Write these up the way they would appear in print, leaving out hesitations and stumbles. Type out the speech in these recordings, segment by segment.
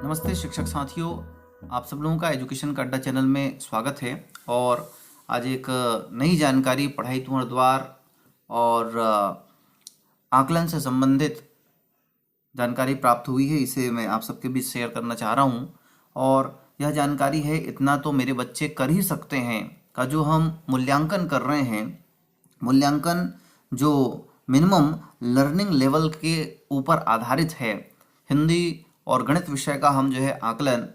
नमस्ते शिक्षक साथियों, आप सब लोगों का एजुकेशन का अड्डा चैनल में स्वागत है। और आज एक नई जानकारी पढ़ाई तुम्हारा द्वार और आकलन से संबंधित जानकारी प्राप्त हुई है। इसे मैं आप सबके बीच शेयर करना चाह रहा हूँ। और यह जानकारी है, इतना तो मेरे बच्चे कर ही सकते हैं का जो हम मूल्यांकन कर रहे हैं, मूल्यांकन जो मिनिमम लर्निंग लेवल के ऊपर आधारित है, हिंदी और गणित विषय का हम जो है आकलन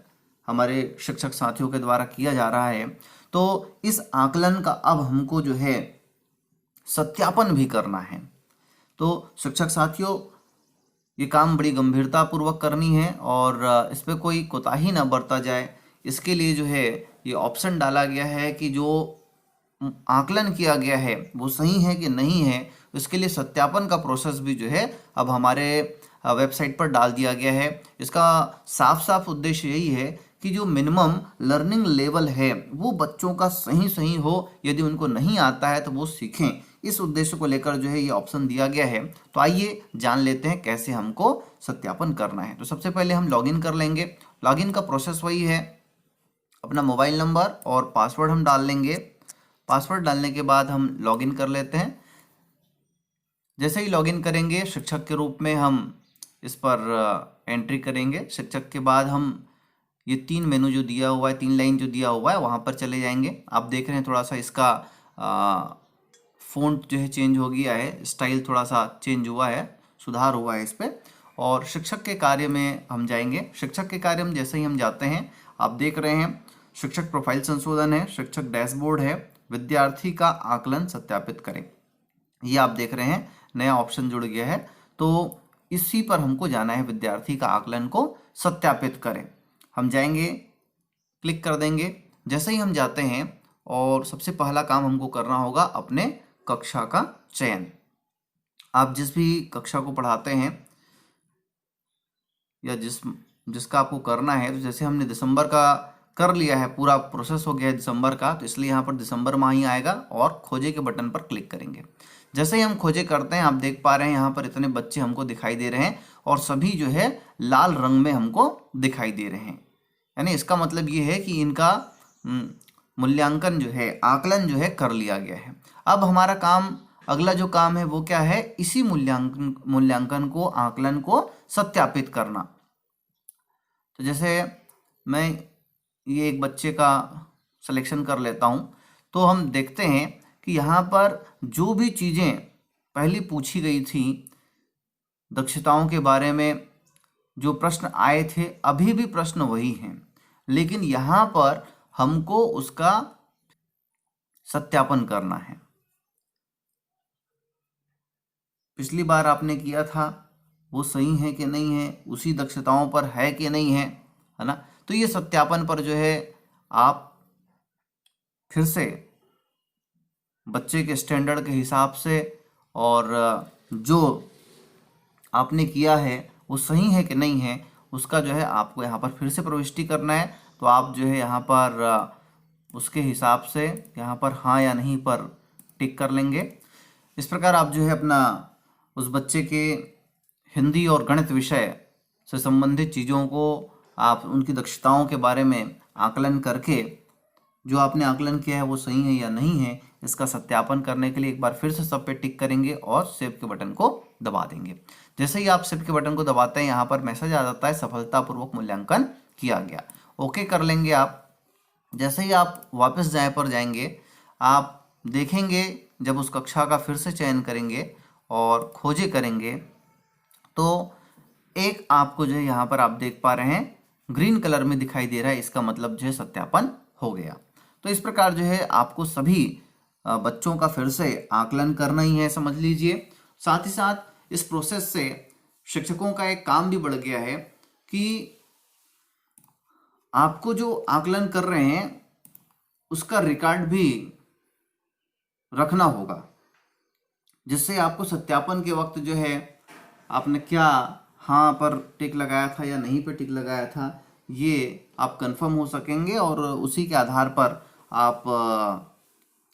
हमारे शिक्षक साथियों के द्वारा किया जा रहा है। तो इस आकलन का अब हमको जो है सत्यापन भी करना है। तो शिक्षक साथियों, ये काम बड़ी गंभीरता पूर्वक करनी है और इस पर कोई कोताही ना बरता जाए। इसके लिए जो है ये ऑप्शन डाला गया है कि जो आकलन किया गया है वो सही है कि नहीं है, इसके लिए सत्यापन का प्रोसेस भी जो है अब हमारे वेबसाइट पर डाल दिया गया है। इसका साफ साफ उद्देश्य यही है कि जो मिनिमम लर्निंग लेवल है वो बच्चों का सही सही हो, यदि उनको नहीं आता है तो वो सीखें। इस उद्देश्य को लेकर जो है ये ऑप्शन दिया गया है। तो आइए जान लेते हैं कैसे हमको सत्यापन करना है। तो सबसे पहले हम लॉगिन कर लेंगे। लॉगिन का प्रोसेस वही है, अपना मोबाइल नंबर और पासवर्ड हम डाल लेंगे। पासवर्ड डालने के बाद हम लॉगिन कर लेते हैं। जैसे ही लॉगिन करेंगे, शिक्षक के रूप में हम इस पर एंट्री करेंगे। शिक्षक के बाद हम ये 3 मेनू जो दिया हुआ है, 3 लाइन जो दिया हुआ है वहाँ पर चले जाएंगे। आप देख रहे हैं थोड़ा सा इसका फ़ॉन्ट जो है चेंज हो गया है, स्टाइल थोड़ा सा चेंज हुआ है, सुधार हुआ है इस पर। और शिक्षक के कार्य में हम जाएंगे। शिक्षक के कार्य में जैसे ही हम जाते हैं, आप देख रहे हैं शिक्षक प्रोफाइल संशोधन है, शिक्षक डैशबोर्ड है, विद्यार्थी का आकलन सत्यापित करें, ये आप देख रहे हैं नया ऑप्शन जुड़ गया है। तो इसी पर हमको जाना है, विद्यार्थी का आकलन को सत्यापित करें। हम जाएंगे, क्लिक कर देंगे। जैसे ही हम जाते हैं और सबसे पहला काम हमको करना होगा अपने कक्षा का चयन। आप जिस भी कक्षा को पढ़ाते हैं या जिसका आपको करना है, तो जैसे हमने दिसंबर का कर लिया है, पूरा प्रोसेस हो गया है दिसंबर का, तो इसलिए यहाँ पर दिसंबर माह ही आएगा और खोजे के बटन पर क्लिक करेंगे। जैसे ही हम खोजे करते हैं, आप देख पा रहे हैं यहाँ पर इतने बच्चे हमको दिखाई दे रहे हैं और सभी जो है लाल रंग में हमको दिखाई दे रहे हैं। यानी इसका मतलब ये है कि इनका मूल्यांकन जो है, आकलन जो है कर लिया गया है। अब हमारा काम, अगला जो काम है वो क्या है, इसी मूल्यांकन को, आकलन को सत्यापित करना। तो जैसे मैं ये एक बच्चे का सिलेक्शन कर लेता हूँ, तो हम देखते हैं कि यहाँ पर जो भी चीज़ें पहले पूछी गई थी दक्षताओं के बारे में, जो प्रश्न आए थे, अभी भी प्रश्न वही हैं, लेकिन यहाँ पर हमको उसका सत्यापन करना है। पिछली बार आपने किया था वो सही है कि नहीं है, उसी दक्षताओं पर है कि नहीं है ना। तो ये सत्यापन पर जो है आप फिर से बच्चे के स्टैंडर्ड के हिसाब से और जो आपने किया है वो सही है कि नहीं है, उसका जो है आपको यहाँ पर फिर से प्रविष्टि करना है। तो आप जो है यहाँ पर उसके हिसाब से यहाँ पर हाँ या नहीं पर टिक कर लेंगे। इस प्रकार आप जो है अपना उस बच्चे के हिंदी और गणित विषय से संबंधित चीज़ों को, आप उनकी दक्षताओं के बारे में आकलन करके जो आपने आकलन किया है वो सही है या नहीं है, इसका सत्यापन करने के लिए एक बार फिर से सब पे टिक करेंगे और सेव के बटन को दबा देंगे। जैसे ही आप सेव के बटन को दबाते हैं, यहाँ पर मैसेज आ जाता है सफलतापूर्वक मूल्यांकन किया गया। ओके कर लेंगे आप। जैसे ही आप वापस जाए पर जाएंगे, आप देखेंगे जब उस कक्षा का फिर से चयन करेंगे और खोजे करेंगे, तो एक आपको जो है यहाँ पर आप देख पा रहे हैं ग्रीन कलर में दिखाई दे रहा है, इसका मतलब जो है सत्यापन हो गया। तो इस प्रकार जो है आपको सभी बच्चों का फिर से आकलन करना ही है, समझ लीजिए। साथ ही साथ इस प्रोसेस से शिक्षकों का एक काम भी बढ़ गया है कि आपको जो आकलन कर रहे हैं उसका रिकॉर्ड भी रखना होगा, जिससे आपको सत्यापन के वक्त जो है आपने क्या हाँ पर टिक लगाया था या नहीं पर टिक लगाया था, ये आप कंफर्म हो सकेंगे और उसी के आधार पर आप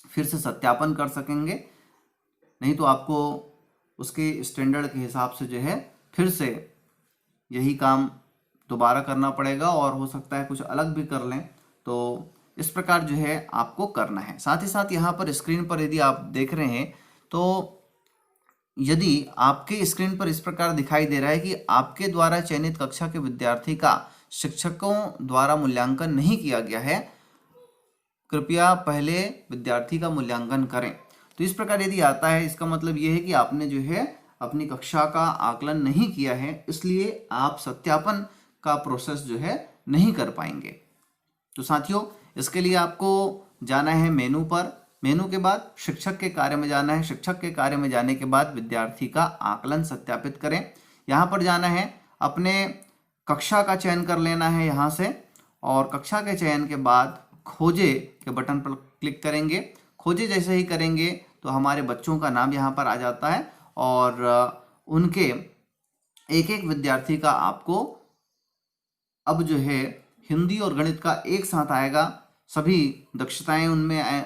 फिर से सत्यापन कर सकेंगे। नहीं तो आपको उसके स्टैंडर्ड के हिसाब से जो है फिर से यही काम दोबारा करना पड़ेगा और हो सकता है कुछ अलग भी कर लें। तो इस प्रकार जो है आपको करना है। साथ ही साथ यहाँ पर स्क्रीन पर यदि आप देख रहे हैं तो यदि आपके स्क्रीन पर इस प्रकार दिखाई दे रहा है कि आपके द्वारा चयनित कक्षा के विद्यार्थी का शिक्षकों द्वारा मूल्यांकन नहीं किया गया है, कृपया पहले विद्यार्थी का मूल्यांकन करें। तो इस प्रकार यदि आता है, इसका मतलब यह है कि आपने जो है अपनी कक्षा का आकलन नहीं किया है, इसलिए आप सत्यापन का प्रोसेस जो है नहीं कर पाएंगे। तो साथियों, इसके लिए आपको जाना है मेनू पर। मेनू के बाद शिक्षक के कार्य में जाना है। शिक्षक के कार्य में जाने के बाद विद्यार्थी का आकलन सत्यापित करें। यहाँ पर जाना है, अपने कक्षा का चयन कर लेना है यहाँ से, और कक्षा के चयन के बाद खोजे के बटन पर क्लिक करेंगे। खोजे जैसे ही करेंगे तो हमारे बच्चों का नाम यहाँ पर आ जाता है और उनके एक एक विद्यार्थी का आपको अब जो है हिंदी और गणित का एक साथ आएगा, सभी दक्षताएं उनमें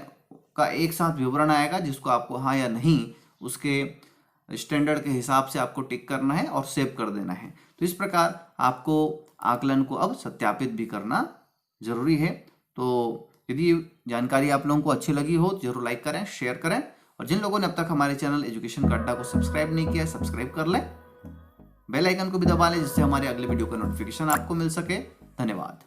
का एक साथ विवरण आएगा, जिसको आपको हाँ या नहीं उसके स्टैंडर्ड के हिसाब से आपको टिक करना है और सेव कर देना है। तो इस प्रकार आपको आकलन को अब सत्यापित भी करना जरूरी है। तो यदि जानकारी आप लोगों को अच्छी लगी हो तो जरूर लाइक करें, शेयर करें, और जिन लोगों ने अब तक हमारे चैनल एजुकेशन का अड्डा को सब्सक्राइब नहीं किया है, सब्सक्राइब कर लें, बेल आइकन को भी दबा लें, जिससे हमारे अगले वीडियो का नोटिफिकेशन आपको मिल सके। धन्यवाद।